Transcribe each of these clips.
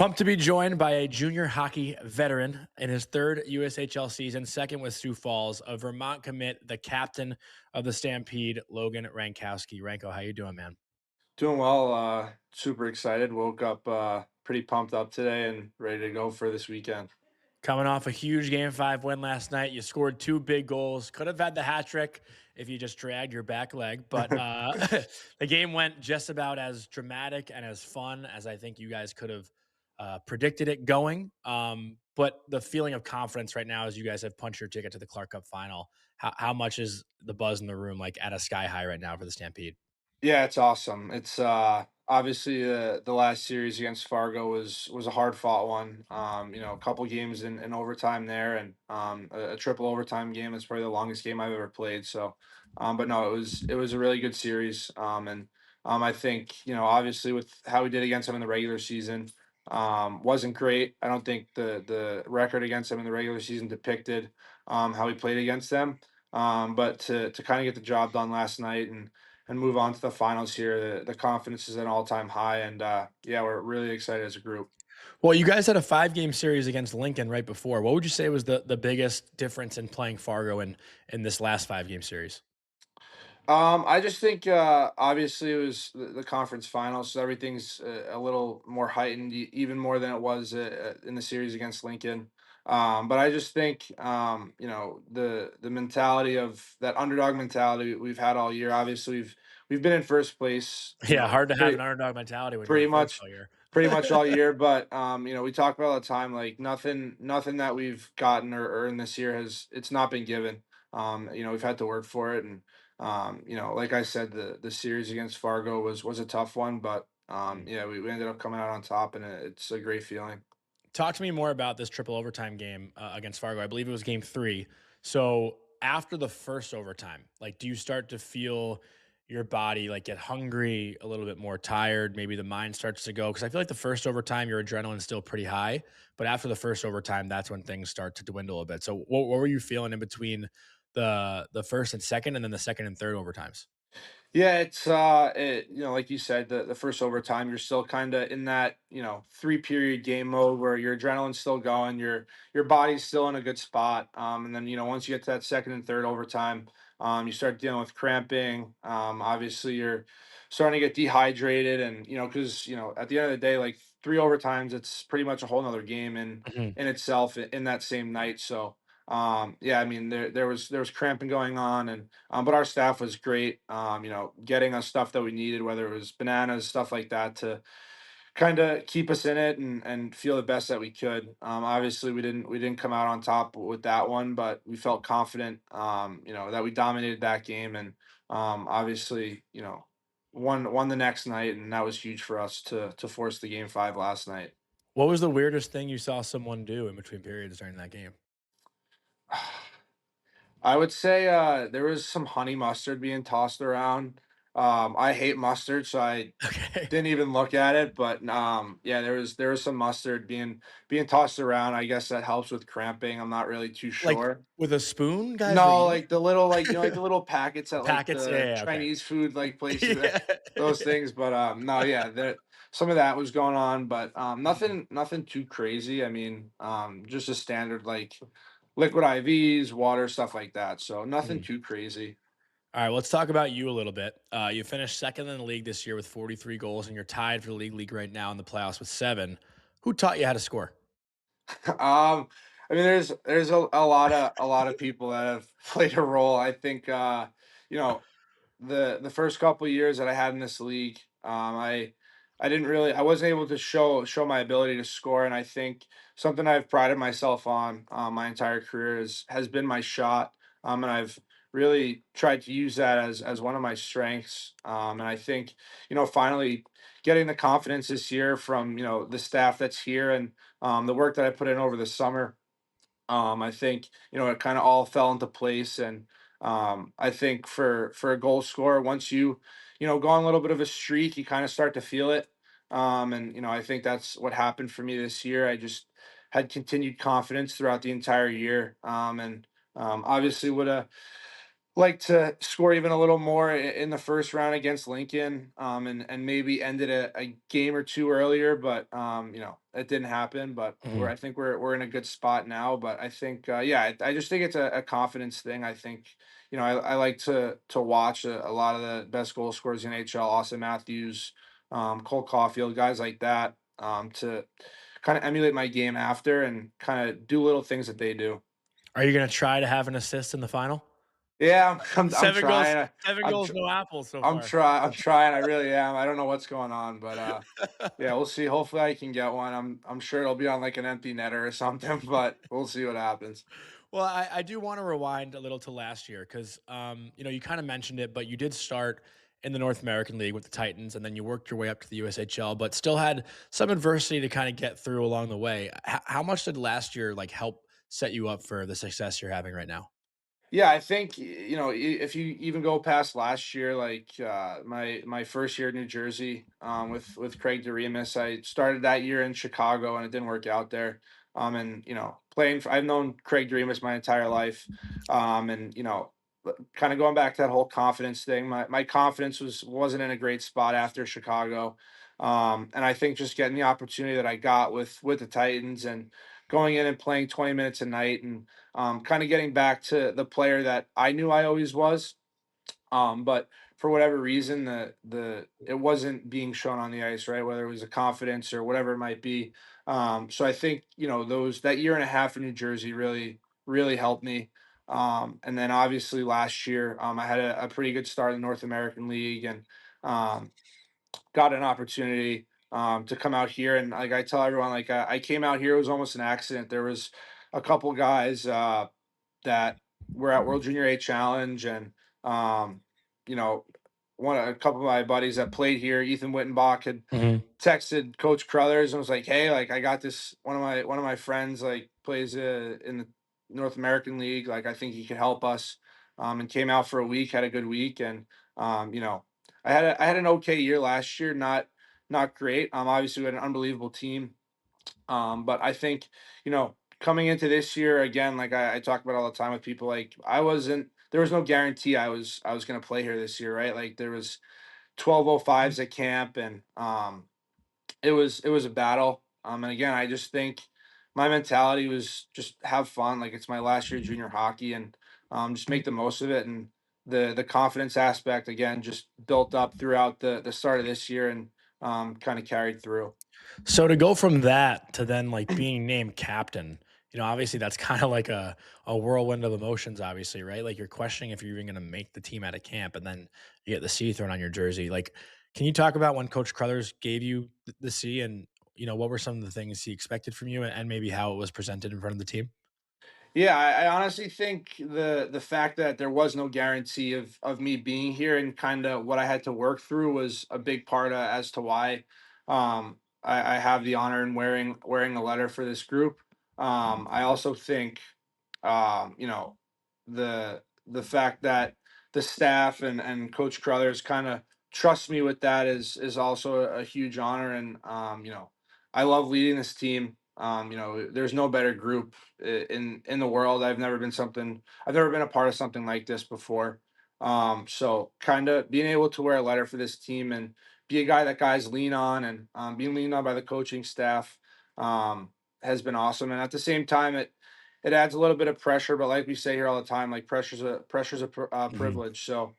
Pumped to be joined by a junior hockey veteran in his third USHL season, second with Sioux Falls, a Vermont commit, the captain of the Stampede, Logan Renkowski. Renko, how you doing, man? Doing well. Super excited. Woke up pretty pumped up today and ready to go for this weekend. Coming off a huge Game 5 win last night. You scored two big goals. Could have had the hat trick if you just dragged your back leg, but the game went just about as dramatic and as fun as I think you guys could have predicted it going. But the feeling of confidence right now as you guys have punched your ticket to the Clark Cup final, how much is the buzz in the room like at a sky high right now for the Stampede? Yeah, it's awesome. It's obviously the last series against Fargo was a hard fought one. A couple games in overtime there, and a triple overtime game. It's probably the longest game I've ever played. So, but no, it was a really good series. And I think obviously with how we did against them in the regular season, wasn't great. I don't think the record against them in the regular season depicted how we played against them. But to kind of get the job done last night and move on to the finals here. The confidence is at an all time high, and yeah, we're really excited as a group. Well, you guys had a 5 game series against Lincoln right before. What would you say was the biggest difference in playing Fargo in this last 5 game series? I just think obviously it was the conference finals, so everything's a little more heightened, even more than it was in the series against Lincoln. But I just think the mentality of that underdog mentality we've had all year. Obviously, we've been in first place, Yeah, hard to have an underdog mentality when you're pretty in first much all year. pretty much all year. But we talk about all the time, like nothing that we've gotten or earned this year has it's not been given. We've had to work for it, and like I said, the series against Fargo was a tough one, but Mm. yeah, we ended up coming out on top, and it's a great feeling. Talk to me more about this triple overtime game against Fargo. I believe it was game 3. So after the first overtime, like, do you start to feel your body like get hungry, a little bit more tired? Maybe the mind starts to go because I feel like the first overtime, your adrenaline's still pretty high, but after the first overtime, that's when things start to dwindle a bit. So what were you feeling in between the first and second, and then the second and third overtimes? Yeah, like you said, the first overtime, you're still kind of in that 3 period game mode where your adrenaline's still going, your body's still in a good spot, and then once you get to that second and third overtime, you start dealing with cramping. Obviously, you're starting to get dehydrated, and because at the end of the day, like 3 overtimes, it's pretty much a whole nother game in itself in that same night. So. Yeah, I mean there was cramping going on, and but our staff was great. Getting us stuff that we needed, whether it was bananas, stuff like that, to kind of keep us in it and feel the best that we could. Obviously, we didn't come out on top with that one, but we felt confident. That we dominated that game, and obviously, won the next night, and that was huge for us to force the game 5 last night. What was the weirdest thing you saw someone do in between periods during that game? I would say there was some honey mustard being tossed around. I hate mustard, so I Okay. didn't even look at it. But yeah, there was some mustard being tossed around. I guess that helps with cramping. I'm not really too Like, sure. with a spoon, guys were No, eating like the little like the little packets at like packets? Yeah, the yeah, okay. Chinese food like places that Yeah. those things. But no, yeah, some of that was going on, but nothing too crazy. I mean, just a standard like liquid IVs, water, stuff like that. So nothing Mhm. too crazy. Alright, let's talk about you a little bit. You finished second in the league this year with 43 goals, and you're tied for the league right now in the playoffs with 7. Who taught you how to score? I mean, there's a lot of people that have played a role. I think you know the first couple of years that I had in this league, I wasn't able to show my ability to score, and I think something I've prided myself on my entire career has been my shot, and I've really tried to use that as one of my strengths. And I think finally getting the confidence this year from the staff that's here and the work that I put in over the summer. I think it kind of all fell into place, and I think for a goal scorer, once you go on a little bit of a streak, you kind of start to feel it. And I think that's what happened for me this year. I just had continued confidence throughout the entire year, and obviously would have like to score even a little more in the first round against Lincoln, and maybe ended a game or two earlier, but it didn't happen. But Mhm. I think we're in a good spot now. But I think yeah, I just think it's a confidence thing. I think I like to watch a lot of the best goal scorers in NHL, Austin Matthews, Cole Caulfield, guys like that, to kind of emulate my game after and kind of do little things that they do. Are you gonna try to have an assist in the final? Yeah, I'm 7 goals trying. 7 I'm goals, no apples so I'm far. try I'm trying, I really am. I don't know what's going on, but, yeah, we'll see. Hopefully, I can get one. I'm sure it'll be on, like, an empty netter or something, but we'll see what happens. Well, I do wanna rewind a little to last year 'cause, you kinda mentioned it, but you did start in the North American League with the Titans, and then you worked your way up to the USHL, but still had some adversity to kinda get through along the way. How much did last year, like, help set you up for the success you're having right now? Yeah, I think if you even go past last year, like my first year in New Jersey, with Craig Doremus, I started that year in Chicago and it didn't work out there. And playing, I've known Craig Doremus my entire life, and kind of going back to that whole confidence thing. My confidence wasn't in a great spot after Chicago, and I think just getting the opportunity that I got with the Titans and going in and playing 20 minutes a night and kind of getting back to the player that I knew I always was. But for whatever reason, the it wasn't being shown on the ice, right? Whether it was a confidence or whatever it might be. So I think those that year and a half in New Jersey really helped me. And then obviously last year, I had a pretty good start in the North American League and um, got an opportunity to come out here. And like I tell everyone, like I came out here, it was almost an accident. There was a couple guys that were at World Junior A Challenge, and um, you know, a couple of my buddies that played here, Ethan Wittenbach, had Mhm. texted Coach Crothers and was like, "Hey, like I got this. One of my friends like plays in the North American League. Like I think he could help us." And came out for a week, had a good week, and I had an okay year last year, not great. Obviously we had an unbelievable team, but I think, coming into this year again, like I talk about all the time with people, like there was no guarantee I was gonna play here this year, right? Like there was 1205s at camp, and it was a battle. And again, I just think my mentality was just have fun. Like it's my last year of junior hockey, and just make the most of it. And the confidence aspect again just built up throughout the start of this year and kind of carried through. So to go from that to then like being named captain, obviously that's kind of like a whirlwind of emotions, obviously, right? Like you're questioning if you're even going to make the team out of camp, and then you get the C thrown on your jersey. Like, can you talk about when Coach Crothers gave you the C, and what were some of the things he expected from you, and maybe how it was presented in front of the team? Yeah, I honestly think the fact that there was no guarantee of me being here and kind of what I had to work through was a big part as to why I have the honor in wearing a letter for this group. I also think the fact that the staff and Coach Crothers kind of trust me with that is also a huge honor. And I love leading this team. There's no better group in the world. I've never been a part of something like this before. So kind of being able to wear a letter for this team and be a guy that guys lean on, and being leaned on by the coaching staff has been awesome. And at the same time, it adds a little bit of pressure, but like we say here all the time, like pressure's a Mhm. privilege. So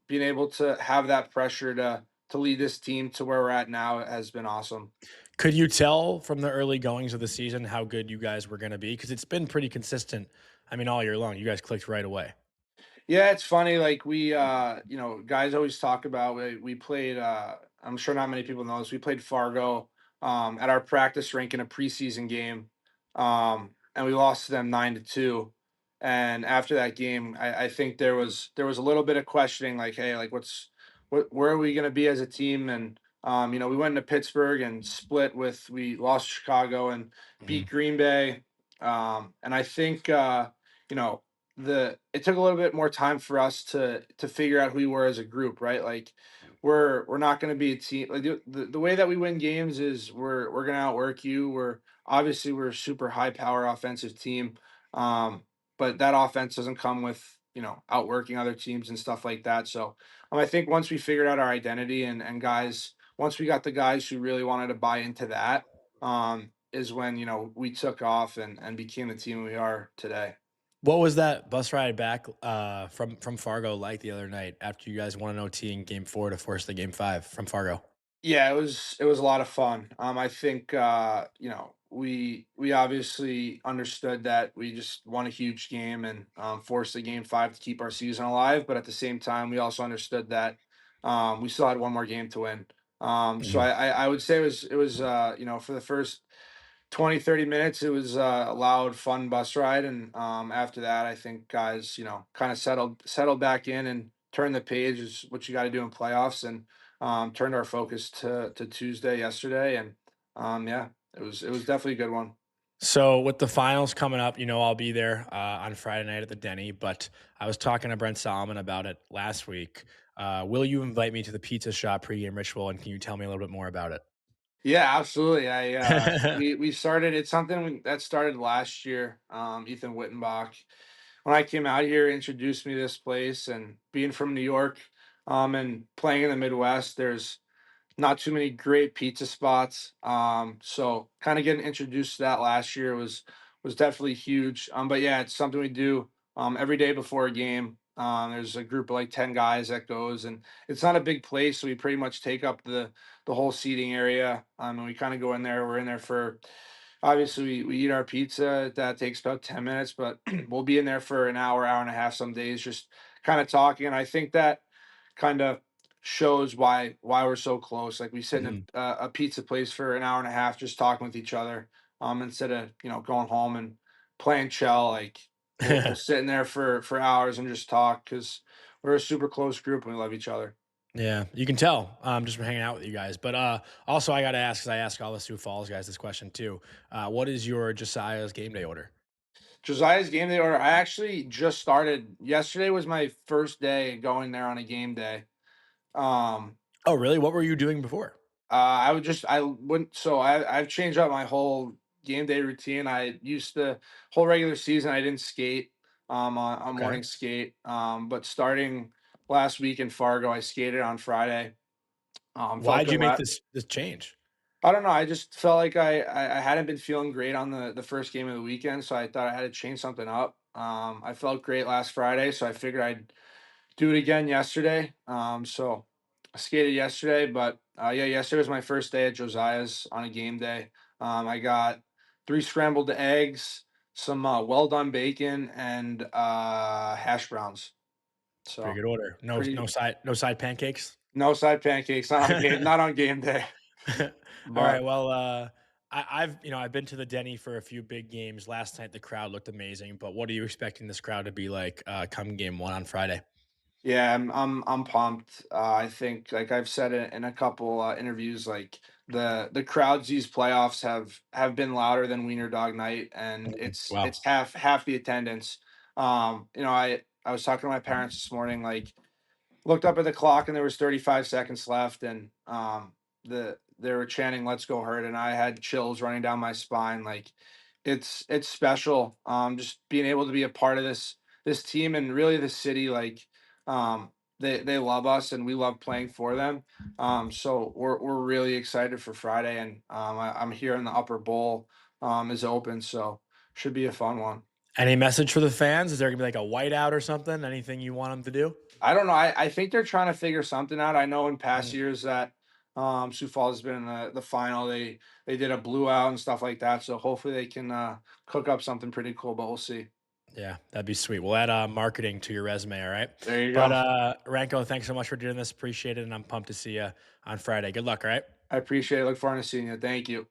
being able to have that pressure to lead this team to where we're at now has been awesome. Could you tell from the early goings of the season how good you guys were going to be? Because it's been pretty consistent. I mean, all year long, you guys clicked right away. Yeah, it's funny. Like guys always talk about we played. I'm sure not many people know this. We played Fargo at our practice rink in a preseason game, and we lost to them 9-2. And after that game, I think there was a little bit of questioning, like, hey, like where are we going to be as a team? And we went into Pittsburgh and we lost Chicago and beat Mhm. Green Bay. And I think you know the it took a little bit more time for us to figure out who we were as a group, right? Like we're not going to be a team. Like the way that we win games is we're going to outwork you. We're a super high power offensive team, but that offense doesn't come with outworking other teams and stuff like that. So I think once we figured out our identity and guys, once we got the guys who really wanted to buy into that, is when we took off and became the team we are today. What was that bus ride back from Fargo like the other night after you guys won an OT in game 4 to force the game 5 from Fargo? Yeah, it was a lot of fun. I think we obviously understood that we just won a huge game and forced the game 5 to keep our season alive. But at the same time, we also understood that we still had one more game to win. So Mhm. I would say it was for the first 20-30 minutes it was a loud fun bus ride, and after that I think guys kind of settled back in and turned the page is what you got to do in playoffs, and turned our focus to Tuesday yesterday, and yeah, it was definitely a good one. So with the finals coming up, I'll be there on Friday night at the Denny. But I was talking to Brent Solomon about it last week. Will you invite me to the pizza shop pregame ritual, and can you tell me a little bit more about it? Yeah, absolutely. We started, it's something that started last year. Ethan Wittenbach, when I came out here, introduced me to this place, and being from New York, and playing in the Midwest, there's not too many great pizza spots. So kind of getting introduced to that last year was definitely huge. But yeah, it's something we do every day before a game. There's a group of like 10 guys that goes, and it's not a big place, so we pretty much take up the whole seating area. And we kind of go in there. We're in there for, obviously we eat our pizza. That takes about 10 minutes, but we'll be in there for an hour, hour and a half some days, just kind of talking. And I think that kind of shows why we're so close. Like we sit in Mhm. a pizza place for an hour and a half just talking with each other, instead of going home and playing shell. Like we'll sit in there for hours and just talk because we're a super close group and we love each other. Yeah, you can tell just from hanging out with you guys. But also, I got to ask, because I ask all the Sioux Falls guys this question too. What is your Josiah's game day order? Josiah's game day order. I actually just started. Yesterday was my first day going there on a game day. Um, Oh, really? What were you doing before? I wouldn't, so I've changed up my whole game day routine. I used to, whole regular season I didn't skate, on Okay. morning skate. But starting last week in Fargo, I skated on Friday. Felt Why'd good. you make this change? I don't know. I just felt like I hadn't been feeling great on the first game of the weekend, so I thought I had to change something up. I felt great last Friday, so I figured I'd do it again yesterday. So I skated yesterday, but yeah, yesterday was my first day at Josiah's on a game day. I got 3 scrambled eggs, some well done bacon, and hash browns. Pretty So good order. No, pretty, no side pancakes. no side pancakes, not on game, not on game day. All right. But Well, I've been to the Denny for a few big games. Last night the crowd looked amazing. But what are you expecting this crowd to be like come game 1 on Friday? yeah, I'm pumped. I think, like I've said it in a couple interviews, like the crowds these playoffs have been louder than Wiener Dog Night, and Mhm. it's Wow. half the attendance. I was talking to my parents this morning, like looked up at the clock and there was 35 seconds left, and they were chanting "Let's go hurt," and I had chills running down my spine. Like it's special, just being able to be a part of this team, and really the city. Like they love us and we love playing for them. So we're really excited for Friday, and I'm here in the upper bowl, is open, so should be a fun one. Any message for the fans? Is there gonna be like a whiteout or something? Anything you want them to do? I don't know. I think they're trying to figure something out. I know in past Mhm. years that Sioux Falls has been in the final. They did a blue out and stuff like that. So hopefully they can cook up something pretty cool. But we'll see. Yeah, that'd be sweet. We'll add marketing to your resume. All right. There you But go. Ranko, thanks so much for doing this. Appreciate it, and I'm pumped to see you on Friday. Good luck. All right. I appreciate it. Look forward to seeing you. Thank you.